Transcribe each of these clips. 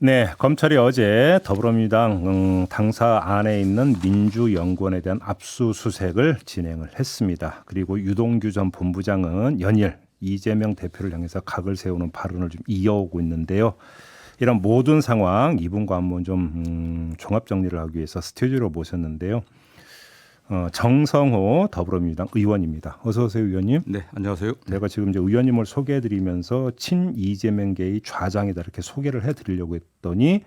네, 검찰이 어제 더불어민주당 당사 안에 있는 민주연구원에 대한 압수수색을 진행을 했습니다. 그리고 유동규 전 본부장은 연일 이재명 대표를 향해서 각을 세우는 발언을 좀 이어오고 있는데요. 이런 모든 상황 이분과 한번 좀 종합 정리를 하기 위해서 스튜디오로 모셨는데요. 정성호 더불어민주당 의원입니다. 어서 오세요, 의원님. 네, 안녕하세요. 제가 지금 이제 의원님을 소개해드리면서 친 이재명계의 좌장이다 이렇게 소개를 해드리려고 했더니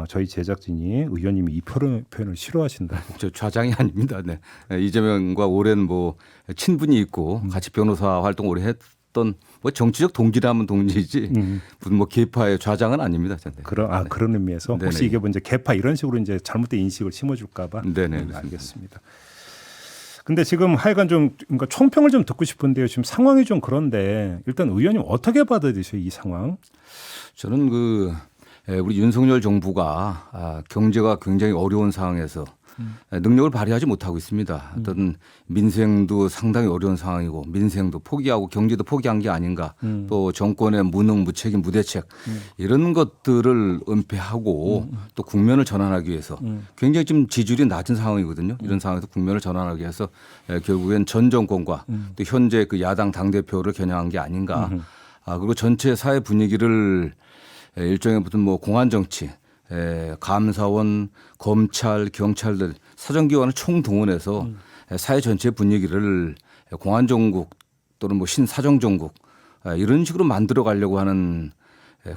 저희 제작진이 의원님이 이 표현을 싫어하신다. 저 좌장이 아닙니다. 네, 이재명과 오랜 친분이 있고 같이 변호사 활동 오래 했던 정치적 동지라면 동지지 무슨 계파의 좌장은 아닙니다. 네. 그런 의미에서 혹시 네네. 이게 이제 개파 이런 식으로 이제 잘못된 인식을 심어줄까봐. 네네. 알겠습니다. 근데 지금 하여간 좀 그러니까 총평을 좀 듣고 싶은데요. 지금 상황이 좀 그런데 일단 의원님 어떻게 받아들이세요, 이 상황? 저는 우리 윤석열 정부가 경제가 굉장히 어려운 상황에서 능력을 발휘하지 못하고 있습니다. 어떤 민생도 상당히 어려운 상황이고 민생도 포기하고 경제도 포기한 게 아닌가. 또 정권의 무능, 무책임, 무대책 이런 것들을 은폐하고 또 국면을 전환하기 위해서 굉장히 좀 지지율이 낮은 상황이거든요. 이런 상황에서 국면을 전환하기 위해서 결국엔 전 정권과 또 현재 그 야당 당대표를 겨냥한 게 아닌가. 그리고 전체 사회 분위기를 일종의 무슨 공안 정치 감사원, 검찰, 경찰들 사정기관을 총동원해서 사회 전체 분위기를 공안정국 또는 신사정정국 이런 식으로 만들어 가려고 하는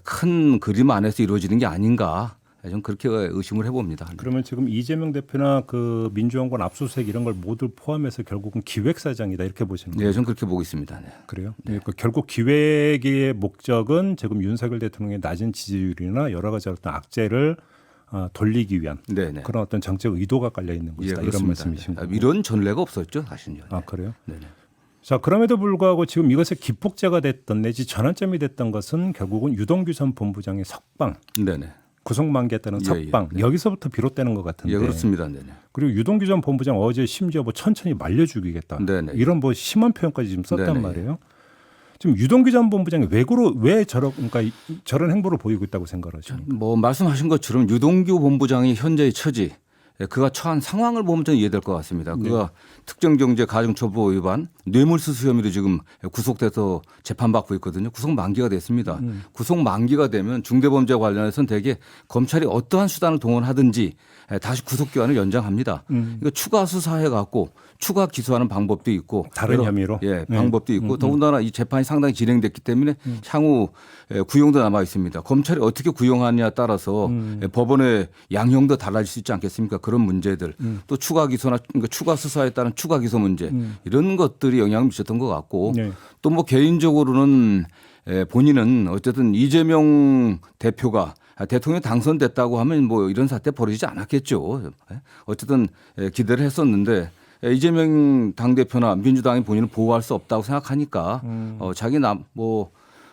큰 그림 안에서 이루어지는 게 아닌가 좀 그렇게 의심을 해봅니다. 그러면 지금 이재명 대표나 그 민주연구원 압수수색 이런 걸 모두 포함해서 결국은 기획사장이다 이렇게 보시는 거예요? 네, 저는 그렇게 보고 있습니다. 네. 그래요? 네. 그러니까 결국 기획의 목적은 지금 윤석열 대통령의 낮은 지지율이나 여러 가지 어떤 악재를 돌리기 위한 네네. 그런 어떤 정책 의도가 깔려 있는 것이다. 예, 이런 말씀이신 거고. 이런 전례가 없었죠, 사실은요. 네. 그래요? 네네. 자, 그럼에도 불구하고 지금 이것의 기폭제가 됐던 내지 전환점이 됐던 것은 결국은 유동규 전 본부장의 석방. 네네. 구속만기했다는 석방. 네. 여기서부터 비롯되는 것 같은데. 예, 그렇습니다. 네네. 그리고 유동규 전 본부장 어제 심지어 천천히 말려 죽이겠다. 네네. 이런 심한 표현까지 지금 썼단 네네. 말이에요. 지금 유동규 전 본부장이 왜 저런 행보를 보이고 있다고 생각하십니까? 말씀하신 것처럼 유동규 본부장이 현재의 처지, 그가 처한 상황을 보면 좀 이해될 것 같습니다. 그가 특정경제 가중처벌 위반, 뇌물수수 혐의로 지금 구속돼서 재판받고 있거든요. 구속 만기가 됐습니다. 구속 만기가 되면 중대범죄 관련해서는 대개 검찰이 어떠한 수단을 동원하든지 다시 구속기한을 연장합니다. 이거 추가 수사해 갖고 추가 기소하는 방법도 있고 다른 혐의로 방법도 있고 더군다나 이 재판이 상당히 진행됐기 때문에 향후 구형도 남아 있습니다. 검찰이 어떻게 구형하느냐에 따라서 법원의 양형도 달라질 수 있지 않겠습니까? 그런 문제들 또 추가 기소나 그러니까 추가 수사에 따른 추가 기소 문제 이런 것들이 영향을 미쳤던 것 같고 또 개인적으로는 본인은 어쨌든 이재명 대표가 대통령이 당선됐다고 하면 이런 사태 벌어지지 않았겠죠. 어쨌든 기대를 했었는데 이재명 당대표나 민주당이 본인을 보호할 수 없다고 생각하니까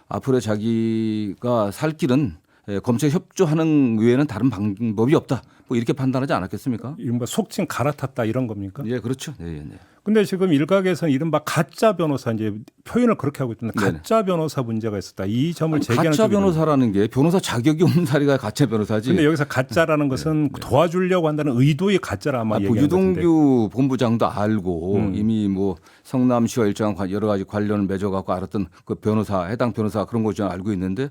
앞으로 자기가 살 길은 검찰 협조하는 외에는 다른 방법이 없다. 이렇게 판단하지 않았겠습니까? 이른바 속칭 갈아탔다 이런 겁니까? 예, 그렇죠. 네. 근데 지금 일각에서는 이른바 가짜 변호사 이제 표현을 그렇게 하고 있던데 가짜 변호사 문제가 있었다. 이 점을 제기하는 가짜 변호사라는 게 변호사 자격이 없는 사리가 가짜 변호사지. 근데 여기서 가짜라는 것은 도와주려고 한다는 의도의 가짜라 아마 얘기하는 것 같은데. 유동규 본부장도 알고 이미 성남시와 일정한 여러 가지 관련을 맺어갖고 알았던 그 변호사 해당 변호사 그런 거 좀 알고 있는데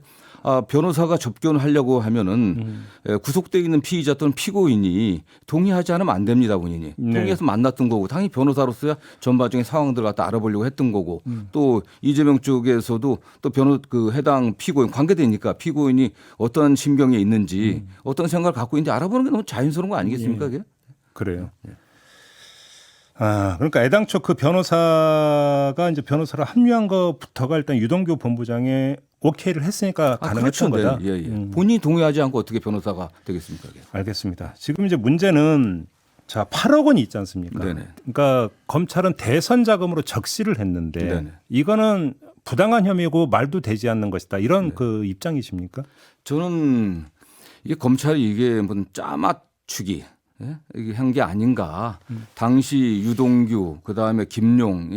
변호사가 접견하려고 하면은 구속돼 있는 피의자 또는 피고인이 동의하지 않으면 안 됩니다, 본인이. 동의해서 만났던 거고 당연히 변호사로서야 전반적인 상황들을 갖다 알아보려고 했던 거고 또 이재명 쪽에서도 또 해당 피고인 관계되니까 피고인이 어떤 심경에 있는지 어떤 생각을 갖고 있는지 알아보는 게 너무 자연스러운 거 아니겠습니까, 그게? 그래요. 그러니까 애당초 그 변호사가 이제 변호사를 합류한 것부터가 일단 유동규 본부장의 오케이를 했으니까 가능했던 그렇죠. 거다. 네. 예. 본인이 동의하지 않고 어떻게 변호사가 되겠습니까? 그게. 알겠습니다. 지금 이제 문제는 8억 원이 있지 않습니까? 네네. 그러니까 검찰은 대선 자금으로 적시를 했는데 네네. 이거는 부당한 혐의고 말도 되지 않는 것이다. 이런 그 입장이십니까? 저는 이게 검찰이 이게 짜맞추기 이게 한 게 아닌가. 당시 유동규 그다음에 김용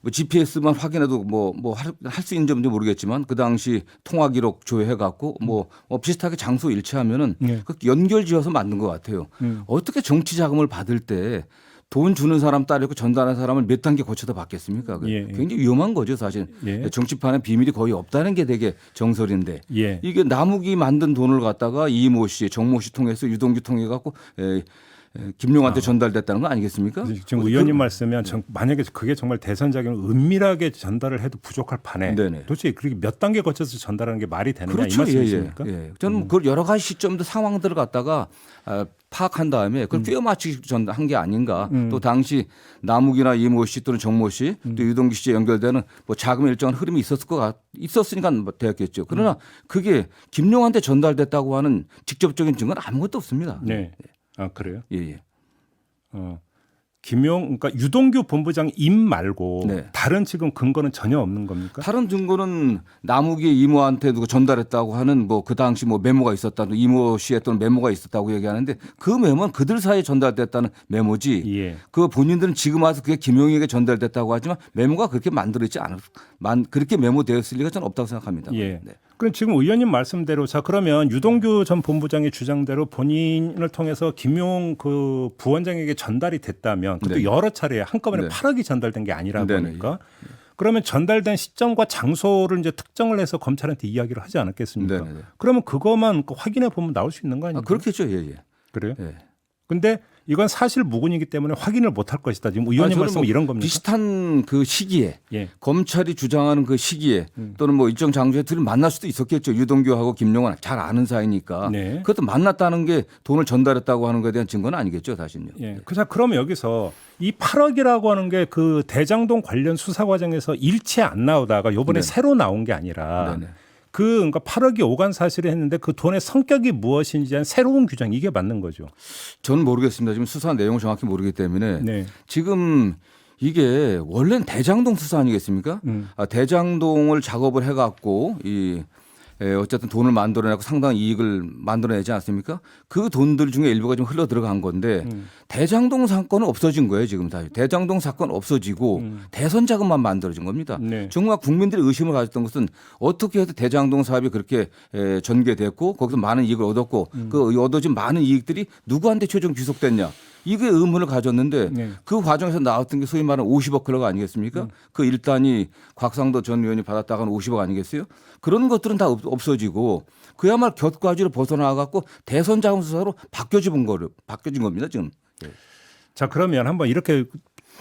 뭐 GPS만 확인해도 뭐 할 수 있는지 모르겠지만 그 당시 통화 기록 조회해 갖고 뭐 비슷하게 장소 일치하면은 예. 그 연결지어서 만든 것 같아요. 어떻게 정치 자금을 받을 때 돈 주는 사람 따르고 전달하는 사람을 몇 단계 거쳐서 받겠습니까? 예. 굉장히 위험한 거죠, 사실. 예. 정치판에 비밀이 거의 없다는 게 되게 정설인데 예. 이게 남욱이 만든 돈을 갖다가 이모 씨, 정모 씨 통해서 유동규 통해 갖고 김용한테 전달됐다는 거 아니겠습니까? 지금 의원님 말씀은 만약에 그게 정말 대선 자금을 은밀하게 전달을 해도 부족할 판에 네네. 도대체 그렇게 몇 단계 거쳐서 전달하는 게 말이 되느냐 그렇죠. 이 말씀이십니까? 예. 저는 그 여러 가지 시점들 상황들을 갖다가 파악한 다음에 그걸 끼워 맞추기 한 게 아닌가. 또 당시 남욱이나 이모 씨 또는 정모 씨 또 유동규 씨에 연결되는 뭐 자금 일정한 흐름이 있었으니까 되었겠죠. 그러나 그게 김용한테 전달됐다고 하는 직접적인 증거는 아무것도 없습니다. 네. 아 그래요? 예. 그러니까 유동규 본부장 입 말고 네. 다른 지금 근거는 전혀 없는 겁니까? 다른 증거는 남욱이 이모한테 누가 전달했다고 하는 뭐 그 당시 뭐 메모가 있었다, 이모 씨의 또는 메모가 있었다고 얘기하는데 그 메모는 그들 사이에 전달됐다는 메모지. 예. 그 본인들은 지금 와서 그게 김용익에게 전달됐다고 하지만 메모가 그렇게 만들어지지 그렇게 메모되었을 리가 저는 없다고 생각합니다. 예. 네. 그럼 지금 의원님 말씀대로 자 그러면 유동규 전 본부장의 주장대로 본인을 통해서 김용 그 부원장에게 전달이 됐다면 그것도 네. 여러 차례 한꺼번에 네. 8억이 전달된 게 아니라고 네네. 하니까 그러면 전달된 시점과 장소를 이제 특정을 해서 검찰한테 이야기를 하지 않았겠습니까? 네네. 그러면 그것만 확인해 보면 나올 수 있는 거 아닙니까? 그렇겠죠. 예. 그래요? 예. 근데 이건 사실 무근이기 때문에 확인을 못할 것이다. 지금 의원님 저는 말씀은 이런 겁니까? 비슷한 그 시기에 예. 검찰이 주장하는 그 시기에 또는 뭐 일정 장소에 둘이 만날 수도 있었겠죠. 유동규하고 김용환 잘 아는 사이니까. 네. 그것도 만났다는 게 돈을 전달했다고 하는 것에 대한 증거는 아니겠죠, 사실은요. 예. 그러면 여기서 이 8억이라고 하는 게 그 대장동 관련 수사 과정에서 일체 안 나오다가 요번에 네. 새로 나온 게 아니라 네네. 그러니까 8억이 오간 사실을 했는데 그 돈의 성격이 무엇인지 한 새로운 규정 이게 맞는 거죠. 저는 모르겠습니다. 지금 수사 내용을 정확히 모르기 때문에 네. 지금 이게 원래는 대장동 수사 아니겠습니까? 대장동을 작업을 해갖고 어쨌든 돈을 만들어내고 상당한 이익을 만들어내지 않습니까? 그 돈들 중에 일부가 좀 흘러 들어간 건데 대장동 사건은 없어진 거예요 지금 다시. 대장동 사건 없어지고 대선 자금만 만들어진 겁니다. 네. 정말 국민들이 의심을 가졌던 것은 어떻게 해서 대장동 사업이 그렇게 전개됐고 거기서 많은 이익을 얻었고 그 얻어진 많은 이익들이 누구한테 최종 귀속됐냐. 이게 의문을 가졌는데 네. 그 과정에서 나왔던 게 소위 말하는 50억 클럽 아니겠습니까? 그 일단이 곽상도 전 의원이 받았다가는 50억 아니겠어요? 그런 것들은 다 없어지고 그야말로 곁가지로 벗어나갖고 대선 자금 수사로 바뀌어진 겁니다 지금. 자 그러면 한번 이렇게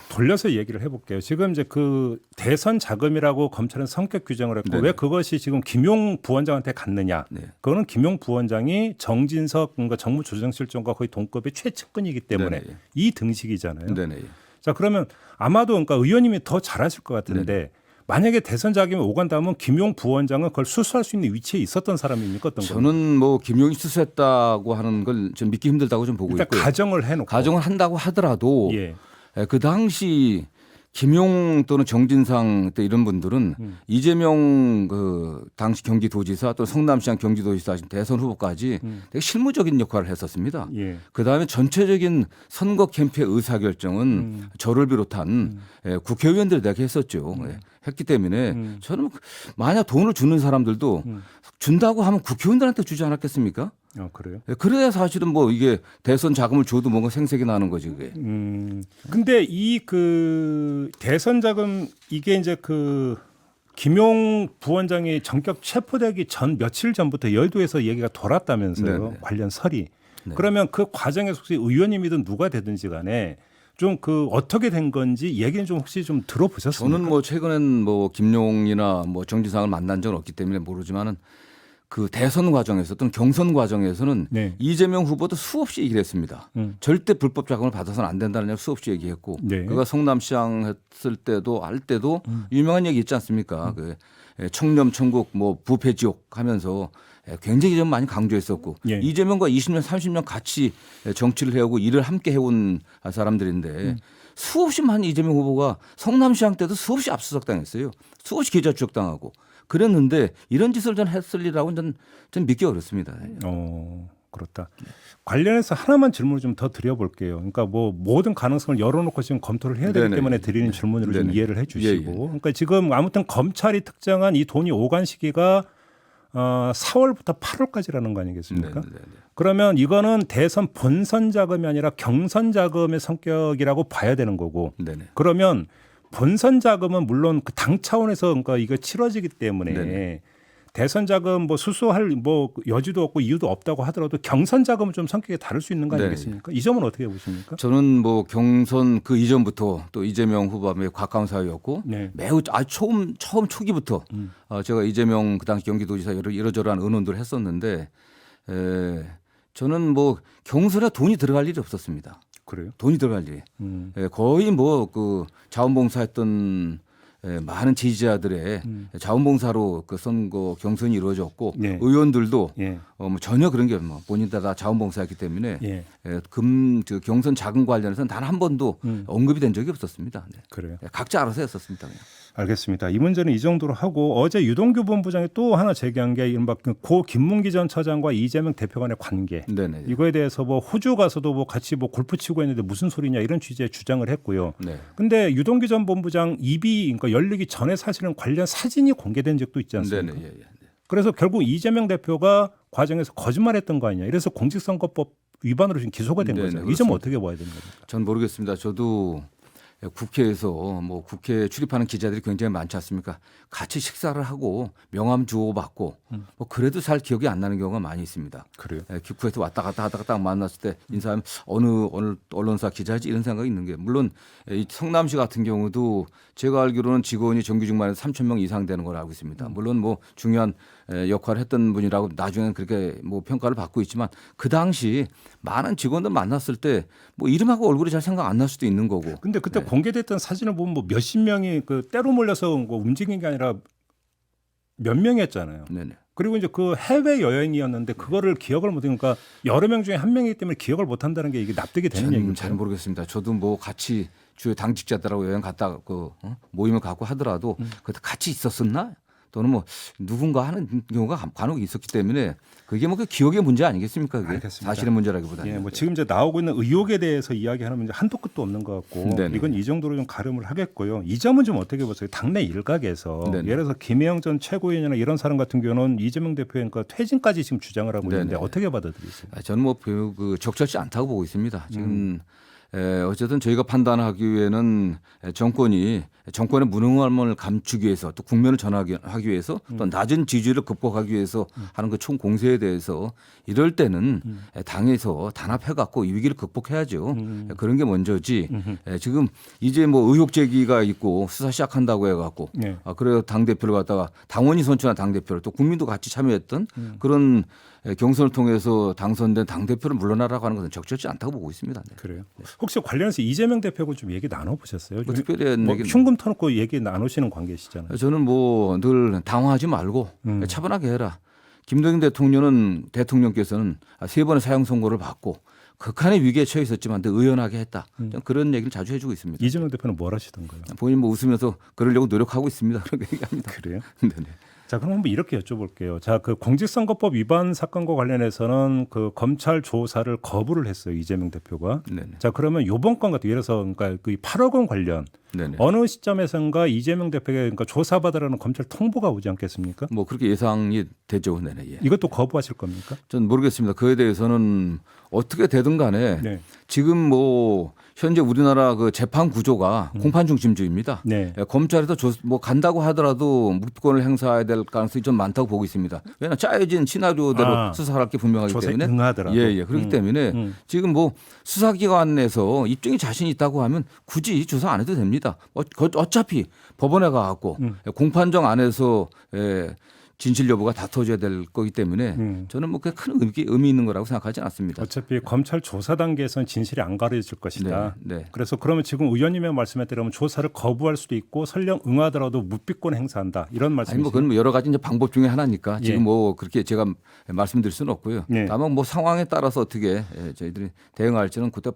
돌려서 얘기를 해볼게요. 지금 이제 그 대선 자금이라고 검찰은 성격 규정을 했고 네네. 왜 그것이 지금 김용 부원장한테 갔느냐? 네. 그거는 김용 부원장이 정진석 그러니까 정무조정실장과 거의 동급의 최측근이기 때문에 네네. 이 등식이잖아요. 네네. 자 그러면 아마도 그러니까 의원님이 더 잘하실 것 같은데 만약에 대선 자금이 오간다면 김용 부원장은 그걸 수수할 수 있는 위치에 있었던 사람입니까? 어떤 겁니까? 저는 뭐 김용이 수수했다고 하는 걸 좀 믿기 힘들다고 좀 보고 일단 있고요. 가정을 해놓고 가정을 한다고 하더라도 예. 그 당시 김용 또는 정진상 때 이런 분들은 이재명 그 당시 경기도지사 또 성남시장 경기도지사 대선 후보까지 되게 실무적인 역할을 했었습니다. 예. 그다음에 전체적인 선거 캠프의 의사결정은 저를 비롯한 국회의원들이 내게 했었죠. 했기 때문에 저는 만약 돈을 주는 사람들도 준다고 하면 국회의원들한테 주지 않았겠습니까? 그래요? 그래야 사실은 뭐 이게 대선 자금을 줘도 뭔가 생색이 나는 거지 그게. 근데 이 그 대선 자금 이게 이제 그 김용 부원장이 전격 체포되기 전 며칠 전부터 여의도에서 얘기가 돌았다면서요. 네네. 관련 설이. 네. 그러면 그 과정에서 혹시 의원님이든 누가 되든지 간에 좀 그 어떻게 된 건지 얘기는 좀 혹시 좀 들어보셨습니까? 저는 뭐 최근엔 뭐 김용이나 뭐 정진상을 만난 적은 없기 때문에 모르지만은 그 대선 과정에서 또는 경선 과정에서는 네. 이재명 후보도 수없이 얘기를 했습니다. 절대 불법 자금을 받아서는 안 된다는 얘기 수없이 얘기했고 네. 그가 성남시장 했을 때도 할 때도 유명한 얘기 있지 않습니까? 그 청렴 천국 뭐 부패 지옥 하면서 굉장히 좀 많이 강조했었고 예. 이재명과 20년 30년 같이 정치를 해오고 일을 함께 해온 사람들인데 수없이 많은 이재명 후보가 성남시장 때도 수없이 압수수색 당했어요. 수없이 계좌 추적당하고 그랬는데 이런 짓을 전 했을 리라고는 좀 믿기 어렵습니다. 그렇다. 관련해서 하나만 질문을 좀 더 드려볼게요. 그러니까 뭐 모든 가능성을 열어놓고 지금 검토를 해야 되기 네네. 때문에 드리는 질문으로 좀 네네. 이해를 해주시고. 예, 예. 그러니까 지금 아무튼 검찰이 특정한 이 돈이 오간 시기가 4월부터 8월까지라는 거 아니겠습니까? 네. 그러면 이거는 대선 본선 자금이 아니라 경선 자금의 성격이라고 봐야 되는 거고. 네네. 그러면 본선 자금은 물론 그 당 차원에서 그러니까 이거 치러지기 때문에 네네. 대선 자금 뭐 수수할 뭐 여지도 없고 이유도 없다고 하더라도 경선 자금은 좀 성격이 다를 수 있는 거 네네. 아니겠습니까? 이 점은 어떻게 보십니까? 저는 뭐 경선 그 이전부터 또 이재명 후보와 매우 가까운 사이였고 네. 매우 처음 초기부터 제가 이재명 그 당시 경기도지사 이러저러한 의논들을 했었는데 저는 뭐 경선에 돈이 들어갈 일이 없었습니다. 그래요? 돈이 들어갈 일이 거의 뭐 그 자원봉사했던 많은 지지자들의 자원봉사로 그 선거 경선이 이루어졌고 네. 의원들도 예. 뭐 전혀 그런 게 뭐 본인들 다 자원봉사했기 때문에 예. 그 경선 자금 관련해서는 단 한 번도 언급이 된 적이 없었습니다. 네. 그래요. 각자 알아서 했었습니다. 그냥. 알겠습니다. 이 문제는 이 정도로 하고 어제 유동규 본부장이 또 하나 제기한 게 이른바 고 김문기 전 처장과 이재명 대표 간의 관계. 네네. 이거에 대해서 뭐 호주 가서도 뭐 같이 뭐 골프 치고 했는데 무슨 소리냐 이런 취지의 주장을 했고요. 네. 근데 유동규 전 본부장 입이 그러니까 열리기 전에 사실은 관련 사진이 공개된 적도 있지 않습니까? 네네. 예. 그래서 결국 이재명 대표가 과정에서 거짓말했던 거 아니냐. 이래서 공직선거법 위반으로 지금 기소가 된 네네, 거죠. 이 그렇습니다. 점은 어떻게 봐야 되는 겁니까? 전 모르겠습니다. 저도 국회에서 뭐 국회에 출입하는 기자들이 굉장히 많지 않습니까? 같이 식사를 하고 명함 주고받고 뭐 그래도 잘 기억이 안 나는 경우가 많이 있습니다. 그래요. 국회에서 왔다 갔다 하다가 딱 만났을 때 인사하면 어느 언론사 기자지 이런 생각이 있는 게 물론 이 성남시 같은 경우도 제가 알기로는 직원이 정규직만 해서 3,000명 이상 되는 걸 알고 있습니다. 물론 뭐 중요한 역할을 했던 분이라고 나중에는 그렇게 뭐 평가를 받고 있지만 그 당시 많은 직원들 만났을 때 뭐 이름하고 얼굴이 잘 생각 안 날 수도 있는 거고. 근데 그때 공개됐던 사진을 보면 뭐 몇십 명이 그 때로 몰려서 뭐 움직인 게 아니라 몇 명이었잖아요. 네네. 그리고 이제 그 해외 여행이었는데 그거를 기억을 못 하니까 여러 명 중에 한 명이기 때문에 기억을 못 한다는 게 이게 납득이 되는 저는 얘기죠. 잘 모르겠습니다. 저도 뭐 같이 주요 당직자들하고 여행 갔다 그 모임을 갖고 하더라도 그때 같이 있었었나? 또는 뭐 누군가 하는 경우가 간혹 있었기 때문에 그게 뭐 그 기억의 문제 아니겠습니까? 그게 알겠습니다. 사실의 문제라기보다는. 예, 뭐 지금 이제 나오고 있는 의혹에 대해서 이야기하는 문제 한도 끝도 없는 것 같고 네네. 이건 이 정도로 좀 가름을 하겠고요. 이 점은 좀 어떻게 보세요? 당내 일각에서 네네. 예를 들어서 김혜영 전 최고위원이나 이런 사람 같은 경우는 이재명 대표의 그러니까 퇴진까지 지금 주장을 하고 있는데 네네. 어떻게 받아들이세요? 저는 뭐 그 적절치 않다고 보고 있습니다. 지금 어쨌든 저희가 판단하기에는 정권의 무능함을 감추기 위해서 또 국면을 전하기 위해서 또 낮은 지지율을 극복하기 위해서 하는 그 총 공세에 대해서 이럴 때는 당에서 단합해 갖고 이 위기를 극복해야죠. 그런 게 먼저지. 지금 이제 뭐 의혹 제기가 있고 수사 시작한다고 해 갖고 네. 그래요 당 대표를 갖다가 당원이 선출한 당 대표를 또 국민도 같이 참여했던 그런 경선을 통해서 당선된 당 대표를 물러나라고 하는 것은 적절치 않다고 보고 있습니다. 네. 그래요. 혹시 관련해서 이재명 대표하고 좀 얘기 나눠보셨어요? 뭐 특별히 뭐 얘기는- 흉금 터놓고 얘기 나누시는 관계시잖아요. 저는 뭐 늘 당황하지 말고 차분하게 해라. 김대중 대통령께서는 3번의 사형 선고를 받고 극한의 위기에 처해 있었지만 늘 의연하게 했다. 저는 그런 얘기를 자주 해주고 있습니다. 이재명 대표는 뭘 하시던가요? 본인 뭐 웃으면서 그러려고 노력하고 있습니다. 그렇게 얘기합니다. 그래요? 네네. 자, 그럼 한번 이렇게 여쭤볼게요. 자, 그 공직선거법 위반 사건과 관련해서는 그 검찰 조사를 거부를 했어요. 이재명 대표가. 네네. 자, 그러면 요번 건 같은 예를 들어서 그러니까 그 8억 원 관련 네네. 어느 시점에선가 이재명 대표에게 그러니까 조사받으라는 검찰 통보가 오지 않겠습니까? 뭐 그렇게 예상이 되죠. 네네. 예. 이것도 거부하실 겁니까? 전 모르겠습니다. 그에 대해서는 어떻게 되든 간에 네. 지금 뭐 현재 우리나라 그 재판 구조가 공판 중심주의입니다. 네. 검찰에서 뭐 간다고 하더라도 묵비권을 행사해야 될 가능성이 좀 많다고 보고 있습니다. 왜냐하면 짜여진 시나리오대로 수사할 게 분명하기 조사에 때문에. 응하더라도. 예. 그렇기 때문에 지금 뭐 수사기관에서 입증이 자신이 있다고 하면 굳이 조사 안 해도 됩니다. 어차피 법원에 가갖고 공판정 안에서 진실 여부가 다퉈져야 될 거기 때문에 저는 뭐 큰 의미 있는 거라고 생각하지 않습니다. 어차피 검찰 조사 단계에서는 진실이 안 가려질 것이다. 네. 그래서 그러면 지금 의원님의 말씀에 따르면 조사를 거부할 수도 있고 설령 응하더라도 묵비권 행사한다. 이런 아니 말씀이시죠? 뭐 그건 여러 가지 이제 방법 중에 하나니까 지금 예. 뭐 그렇게 제가 말씀드릴 수는 없고요. 예. 다만 뭐 상황에 따라서 어떻게 저희들이 대응할지는 그때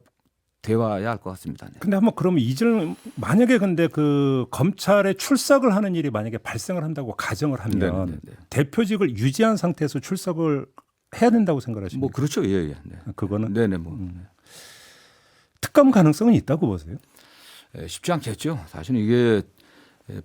대화해야 할 것 같습니다. 네. 근데 한번 그러면 이질 만약에 근데 그 검찰에 출석을 하는 일이 만약에 발생을 한다고 가정을 하면 네. 대표직을 유지한 상태에서 출석을 해야 된다고 생각하십니까? 뭐 그렇죠. 예, 예. 네. 그거는 네네 뭐 특검 가능성은 있다고 보세요. 쉽지 않겠죠. 사실은 이게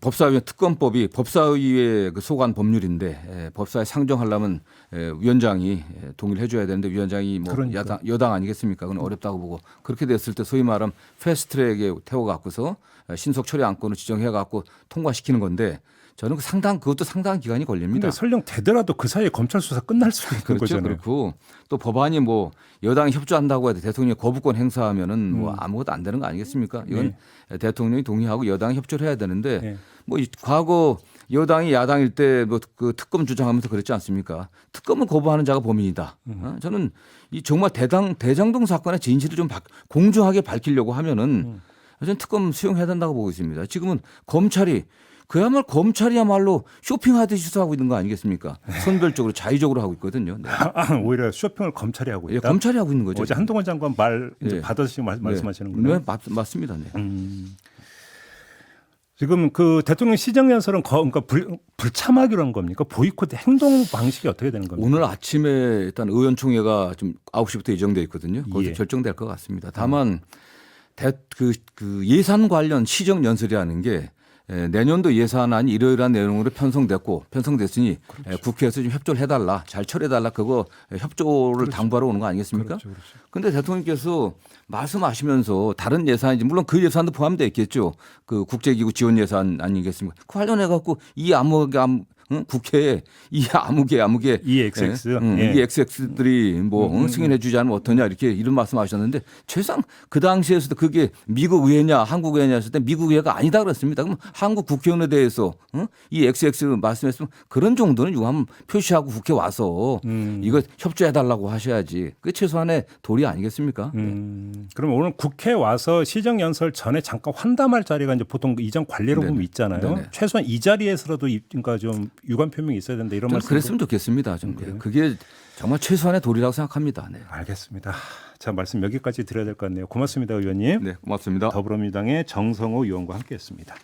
법사위 특검법이 법사위의 그 소관 법률인데 법사에 상정하려면 위원장이 동의를 해줘야 되는데 위원장이 뭐 그러니까. 여당 아니겠습니까? 그건 어렵다고 보고 그렇게 됐을 때 소위 말하면 패스트트랙에 태워갖고서 신속 처리 안건을 지정해갖고 통과시키는 건데 저는 그것도 상당한 기간이 걸립니다. 근데 설령 되더라도 그 사이에 검찰 수사 끝날 수도 있는 그렇죠. 거잖아요. 그렇고 또 법안이 뭐 여당이 협조한다고 해도 대통령이 거부권 행사하면은 뭐 아무것도 안 되는 거 아니겠습니까? 이건 대통령이 동의하고 여당이 협조를 해야 되는데 네. 뭐 과거 여당이 야당일 때 뭐 그 특검 주장하면서 그랬지 않습니까? 특검을 거부하는 자가 범인이다. 저는 이 정말 대장동 사건의 진실을 좀 공정하게 밝히려고 하면은 저는 특검 수용해야 된다고 보고 있습니다. 지금은 검찰이야말로 쇼핑하듯이 수사하고 있는 거 아니겠습니까? 선별적으로 자의적으로 하고 있거든요. 네. 오히려 쇼핑을 검찰이 하고 예, 있다. 검찰이 하고 있는 거죠. 어제 한동훈 장관 말 이제 네. 받아주시고 말씀하시는 거예요. 네, 맞습니다. 네. 지금 그 대통령 시정연설은 그러니까 불참하기로 한 겁니까? 보이콧 행동 방식이 어떻게 되는 겁니까? 오늘 아침에 일단 의원총회가 좀 9시부터 예정돼 있거든요. 거기서 예. 결정될 것 같습니다. 다만 그 예산 관련 시정 연설이라는 게 내년도 예산안이 이러이러한 내용으로 편성됐으니 그렇죠. 국회에서 좀 협조를 해달라, 잘 처리해달라, 그거 협조를 당부하러 오는 거 아니겠습니까? 그렇죠. 그런데 대통령께서 말씀하시면서 다른 예산인지 물론 그 예산도 포함되어 있겠죠. 그 국제기구 지원 예산 아니겠습니까? 그 관련해 갖고 국회에 이 아무개 EXX. 이 XX들이 뭐 승인해 주지 않으면 어떠냐 이렇게 이런 말씀하셨는데 최소한 그 당시에서도 그게 미국 의회냐 한국 의회냐 했을 때 미국 의회가 아니다 그랬습니다. 그럼 한국 국회의원에 대해서 이 XX 말씀했으면 그런 정도는 유감 표시하고 국회 와서 이거 협조해 달라고 하셔야지. 그게 최소한의 도리 아니겠습니까? 그럼 오늘 국회 와서 시정연설 전에 잠깐 환담할 자리가 이제 보통 이전 관례로 보면 있잖아요. 네네. 최소한 이 자리에서라도 그러니까 좀 유감 표명이 있어야 된다 이런 저는 말씀. 그랬으면 좋겠습니다. 좀 그게 정말 최소한의 도리라고 생각합니다. 네. 알겠습니다. 자, 말씀 여기까지 드려야 될 것 같네요. 고맙습니다, 의원님. 네, 고맙습니다. 더불어민주당의 정성호 의원과 함께했습니다.